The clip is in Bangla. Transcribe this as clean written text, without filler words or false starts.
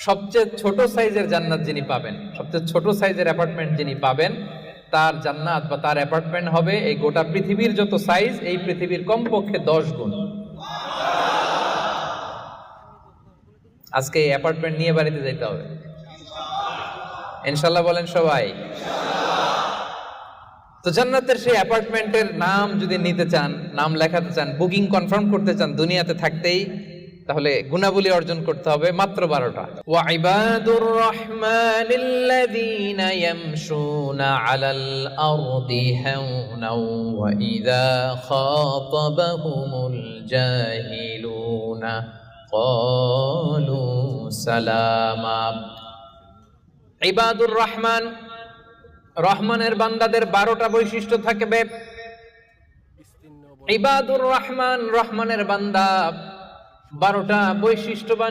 সবচেয়ে ছোট সাইজের জান্নাত যিনি পাবেন, সবচেয়ে ছোট সাইজের অ্যাপার্টমেন্ট যিনি পাবেন, তার জান্নাত বা তার অ্যাপার্টমেন্ট হবে এই গোটা পৃথিবীর যত সাইজ, এই পৃথিবীর কমপক্ষে 10 গুণ। আজকে এই অ্যাপার্টমেন্ট নিয়ে বাড়িতে যেতে হবে ইনশাআল্লাহ, বলেন সবাই। তো জান্নাতের সেই অ্যাপার্টমেন্টের নাম যদি নিতে চান, নাম লেখাতে চান, বুকিং কনফার্ম করতে চান দুনিয়াতে থাকতেই, তাহলে গুণাবলী অর্জন করতে হবে মাত্র 12টা। ওয়া ইবাদুর রাহমানিল্লাযীনা ইয়ামশুনা আলাল আরদি হাওনাও ওয়া ইযা খাতাবাহুমুল জাহিলুনা ক্বালু সালামা। ইবাদুর রহমান, রহমানের বান্দাদের 12টা বৈশিষ্ট্য থাকবে। ইবাদুর রহমান, রহমানের বান্দা 12টা বৈশিষ্ট্য বা